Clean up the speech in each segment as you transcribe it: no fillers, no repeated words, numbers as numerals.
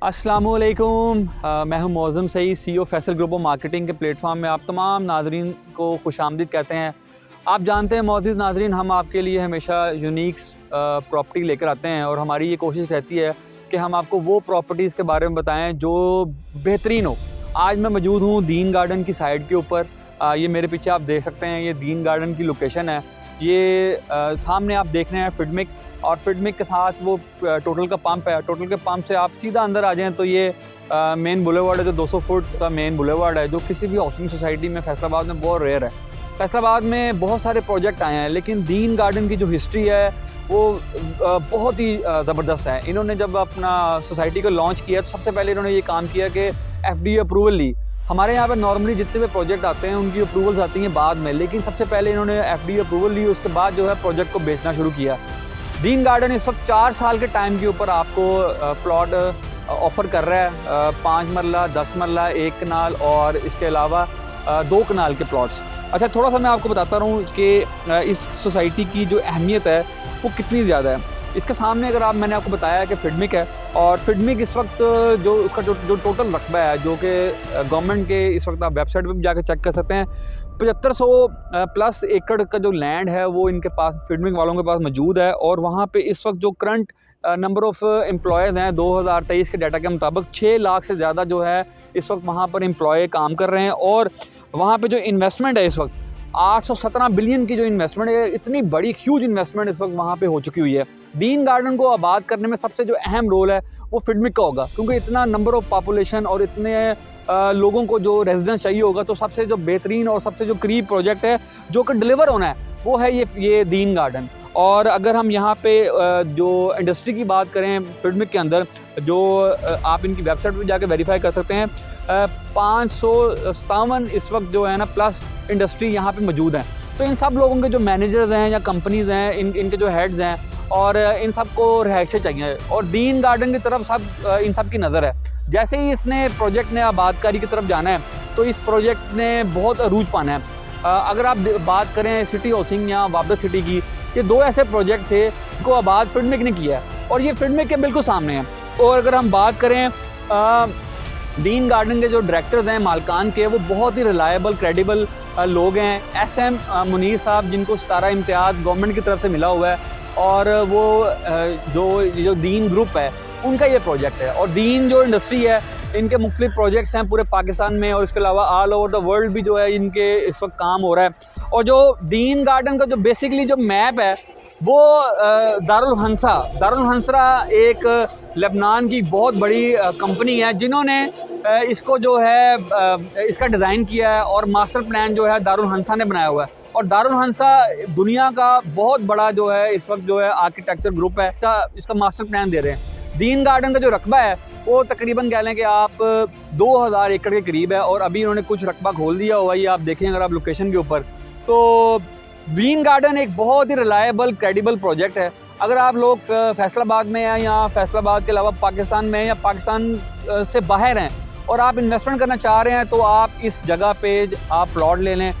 अस्सलामुअलैकुम। मैं हूं Mauzam Saeed, CEO Faisal group of marketing के प्लेटफॉर्म में आप तमाम नाज़रीन को खुशामदीद कहते हैं। आप जानते हैं मोअज़्ज़िज़ नाज़रीन, हम आपके लिए हमेशा यूनिक प्रॉपर्टी लेकर आते हैं और हमारी ये कोशिश रहती है कि हम आपको वो प्रॉपर्टीज़ के बारे में बताएं जो बेहतरीन हो। आज मैं मौजूद हूँ दीन गार्डन की साइड के ऊपर। ये मेरे पीछे आप देख सकते हैं, ये दीन गार्डन की लोकेशन है। ये सामने आप देख रहे हैं फिडमिक, और फिडमिक के साथ वो टोटल का पंप है। टोटल के पंप से आप सीधा अंदर आ जाएं तो ये मेन बुलेवार्ड है, जो 200 फुट का मेन बुलेवार्ड है, जो किसी भी हाउसिंग सोसाइटी में फैसलाबाद में बहुत रेयर है। फैसलाबाद में बहुत सारे प्रोजेक्ट आए हैं, लेकिन दीन गार्डन की जो हिस्ट्री है वो बहुत ही ज़बरदस्त है। इन्होंने जब अपना सोसाइटी को लॉन्च किया तो सबसे पहले इन्होंने ये काम किया कि FDA अप्रूवल ली। हमारे यहाँ पर नॉर्मली जितने भी प्रोजेक्ट आते हैं उनकी अप्रूवल्स आती हैं बाद में, लेकिन सबसे पहले इन्होंने FDA अप्रूवल ली, उसके बाद जो है प्रोजेक्ट को बेचना शुरू किया। दीन गार्डन इस वक्त 4 साल के टाइम के ऊपर आपको प्लॉट ऑफ़र कर रहा है। 5 मरला, 10 मरला, 1 कनाल और इसके अलावा 2 कनाल के प्लॉट्स। अच्छा, थोड़ा सा मैं आपको बताता रहूँ कि इस सोसाइटी की जो अहमियत है वो कितनी ज़्यादा है। इसके सामने अगर मैंने आपको बताया कि फिडमिक है, और फिडमिक इस वक्त जो उसका जो टोटल रकबा है, जो कि गवर्नमेंट के इस वक्त आप वेबसाइट पर भी जाकर चेक कर सकते हैं, 7500 प्लस एकड़ का जो लैंड है वो इनके पास, फिडमिक वालों के पास मौजूद है। और वहाँ पे इस वक्त जो करंट नंबर ऑफ़ एम्प्लॉयज़ हैं 2023 के डाटा के मुताबिक 6 लाख से ज़्यादा जो है इस वक्त वहाँ पर एम्प्लॉय काम कर रहे हैं। और वहाँ पे जो इन्वेस्टमेंट है इस वक्त 817 बिलियन की जो इन्वेस्टमेंट है, इतनी बड़ी ह्यूज इन्वेस्टमेंट इस वक्त वहाँ पे हो चुकी हुई है। दीन गार्डन को आबाद करने में सबसे जो अहम रोल है वो फिडमिक का होगा, क्योंकि इतना नंबर ऑफ़ पॉपुलेशन और इतने लोगों को जो रेजिडेंस चाहिए होगा, तो सबसे जो बेहतरीन और सबसे जो करीब प्रोजेक्ट है जो कि डिलीवर होना है वो है ये दीन गार्डन। और अगर हम यहाँ पे जो इंडस्ट्री की बात करें फिडमिक के अंदर, जो आप इनकी वेबसाइट पर जाके वेरीफाई कर सकते हैं, 557 इस वक्त जो है ना प्लस इंडस्ट्री यहाँ पे मौजूद हैं। तो इन सब लोगों के जो मैनेजर्स हैं या कंपनीज़ हैं, इनके जो हेड्स हैं, और इन सब को रिहाइशें चाहिए, और दीन गार्डन की तरफ इन सब की नज़र है। जैसे ही इसने प्रोजेक्ट ने आबादकारी की तरफ जाना है तो इस प्रोजेक्ट ने बहुत अरूज पाना है। अगर आप बात करें सिटी हाउसिंग या वापदा सिटी की, ये 2 ऐसे प्रोजेक्ट थे जिनको आबाद फिडमिक ने किया है, और ये फिडमिक के बिल्कुल सामने है। और अगर हम बात करें दीन गार्डन के जो डायरेक्टर्स हैं मालकान के, वो बहुत ही रिलायबल क्रेडिबल लोग हैं। SM मुनीर साहब, जिनको 17 इम्तियाज़ गवर्नमेंट की तरफ से मिला हुआ है, और वो जो दीन ग्रुप है उनका ये प्रोजेक्ट है। और दीन जो इंडस्ट्री है, इनके मुख्तलिफ प्रोजेक्ट्स हैं पूरे पाकिस्तान में, और इसके अलावा ऑल ओवर द वर्ल्ड भी जो है इनके इस वक्त काम हो रहा है। और जो दीन गार्डन का जो बेसिकली जो मैप है वो दारुल हंसरा एक लेबनान की बहुत बड़ी कंपनी है, जिन्होंने इसको जो है इसका डिज़ाइन किया है, और मास्टर प्लान जो है दारुल हंसा ने बनाया हुआ है। और दारुल हंसा दुनिया का बहुत बड़ा जो है इस वक्त जो है आर्किटेक्चर ग्रुप है, इसका मास्टर प्लान दे रहे हैं। दीन गार्डन का जो रकबा है वो तकरीबन कह लें कि आप 2000 एकड़ के करीब है, और अभी उन्होंने कुछ रकबा खोल दिया हुआ है, ये आप देखें अगर आप लोकेशन के ऊपर। तो दीन गार्डन एक बहुत ही रिलायबल क्रेडिबल प्रोजेक्ट है। अगर आप लोग फैसलाबाद में हैं, या फैसलाबाद के अलावा पाकिस्तान में, या पाकिस्तान से बाहर हैं, और आप इन्वेस्टमेंट करना चाह रहे हैं, तो आप इस जगह पे आप प्लॉट ले लें।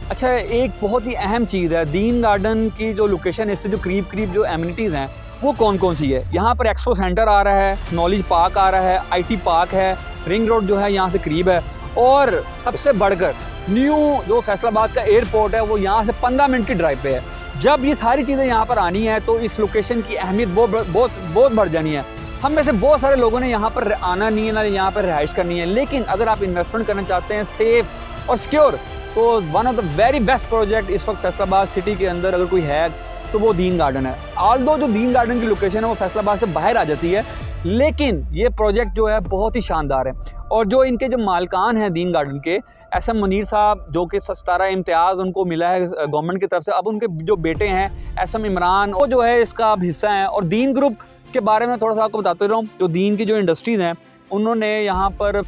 अच्छा, एक बहुत ही अहम चीज़ है दीन गार्डन की जो लोकेशन है, इससे जो करीब जो एमिनिटीज़ हैं वो कौन कौन सी है। यहाँ पर एक्सपो सेंटर आ रहा है, नॉलेज पार्क आ रहा है, IT पार्क है, रिंग रोड जो है यहाँ से करीब है, और सबसे बढ़कर न्यू जो फैसलाबाद का एयरपोर्ट है वो यहाँ से 15 मिनट की ड्राइव पे है। जब ये सारी चीज़ें यहाँ पर आनी है तो इस लोकेशन की अहमियत बहुत बढ़ जानी है। हम में से बहुत सारे लोगों ने यहाँ पर आना नहीं है, ना यहाँ पर रिहाइश करनी है, लेकिन अगर आप इन्वेस्टमेंट करना चाहते हैं सेफ और सिक्योर, तो one of the very best project इस वक्त फैसलाबाद सिटी के अंदर अगर कोई है तो वो दीन गार्डन है। ऑल्दो जो दीन गार्डन की लोकेशन है वो फैसलाबाद से बाहर आ जाती है, लेकिन ये प्रोजेक्ट जो है बहुत ही शानदार है। और जो इनके जो मालकान हैं दीन गार्डन के, SM मुनीर साहब, जो कि 17 इम्तियाज़ उनको मिला है गवर्नमेंट की तरफ से, अब उनके जो बेटे हैं SM इमरान, वो जो है इसका अब हिस्सा हैं। और दीन ग्रुप के बारे में थोड़ा सा आपको बताते रहूँ, जो दीन की जो इंडस्ट्रीज़ हैं उन्होंने यहाँ पर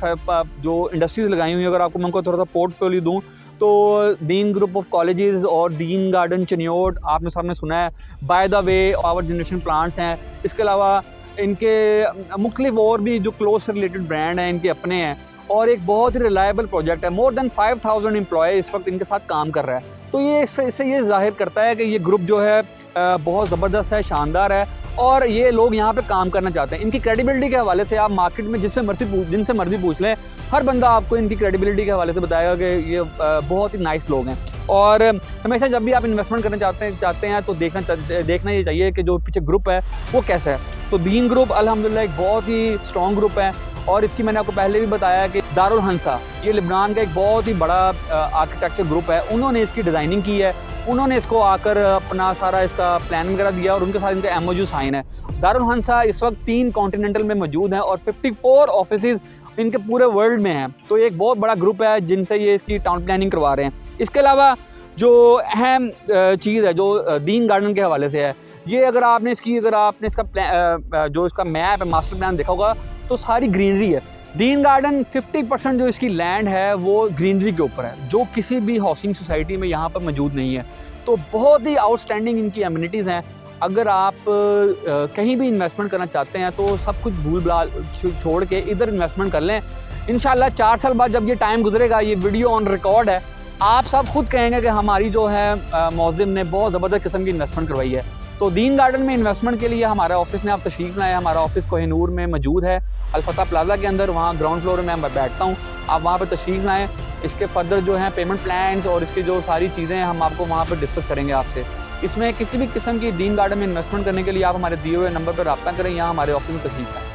जो इंडस्ट्रीज़ लगाई हुई हैं, अगर आपको मैं उनको थोड़ा सा पोर्टफोलियो दूँ, तो दीन ग्रुप ऑफ कॉलेजेस और दीन गार्डन चिन्योट आपने सामने सुना है, by the way power generation plants हैं। इसके अलावा इनके मुख्तलिफ और भी जो क्लोज से रिलेटेड ब्रांड हैं इनके अपने हैं। और एक बहुत ही रिलायबल प्रोजेक्ट है। मोर देन 5000 एम्प्लॉय इस वक्त इनके साथ काम कर रहा है। तो ये इससे ये जाहिर करता है कि ये ग्रुप जो है बहुत ज़बरदस्त है, शानदार है और ये लोग यहाँ पे काम करना चाहते हैं। इनकी क्रेडिबिलिटी के हवाले से आप मार्केट में जिनसे मर्जी पूछ लें, हर बंदा आपको इनकी क्रेडिबिलिटी के हवाले से बताएगा कि ये बहुत ही नाइस लोग हैं। और हमेशा जब भी आप इन्वेस्टमेंट करना चाहते हैं तो देखना ये चाहिए कि जो पीछे ग्रुप है वो कैसा है। तो दीन ग्रुप अल्हम्दुलिल्लाह एक बहुत ही स्ट्रॉन्ग ग्रुप है और इसकी मैंने आपको पहले भी बताया कि दारुल हंसा ये लिबनान का एक बहुत ही बड़ा आर्किटेक्चर ग्रुप है। उन्होंने इसकी डिज़ाइनिंग की है, उन्होंने इसको आकर अपना सारा इसका प्लान वगैरह दिया और उनके साथ इनका MOU साइन है। दारुल हंसा इस वक्त 3 कॉन्टिनेंटल में मौजूद हैं और 54 ऑफिसेज इनके पूरे वर्ल्ड में हैं। तो एक बहुत बड़ा ग्रुप है जिनसे ये इसकी टाउन प्लानिंग करवा रहे हैं। इसके अलावा जो अहम चीज़ है जो दीन गार्डन के हवाले से है, ये अगर आपने इसका जो इसका मैप है, मास्टर प्लान देखा होगा तो सारी ग्रीनरी है। दीन गार्डन 50% जो इसकी लैंड है वो ग्रीनरी के ऊपर है, जो किसी भी हाउसिंग सोसाइटी में यहाँ पर मौजूद नहीं है। तो बहुत ही आउटस्टैंडिंग इनकी एमिनिटीज़ हैं। अगर आप कहीं भी इन्वेस्टमेंट करना चाहते हैं तो सब कुछ भूल भुला छोड़ के इधर इन्वेस्टमेंट कर लें। इंशाल्लाह 4 साल बाद जब ये टाइम गुजरेगा, ये वीडियो ऑन रिकॉर्ड है, आप सब खुद कहेंगे कि हमारी जो है मौज़िम ने बहुत ज़बरदस्त किस्म की इन्वेस्टमेंट करवाई है। तो दीन गार्डन में इन्वेस्टमेंट के लिए हमारा ऑफिस में आप तशरीफ़ लाएँ। हमारा ऑफिस कोहिनूर में मौजूद है, अल-फतह प्लाजा के अंदर, वहाँ ग्राउंड फ्लोर में मैं बैठता हूँ। आप वहाँ पर तशरीफ़ लाएँ। इसके फर्दर जो है पेमेंट प्लान्स और इसकी जो सारी चीज़ें हम आपको वहाँ पर डिस्कस करेंगे आपसे। इसमें किसी भी किस्म की दीन गार्डन में इन्वेस्टमेंट करने के लिए आप हमारे दिए हुए नंबर पर रब्ता करें या हमारे ऑफिस में तशरीफ़ लाएँ।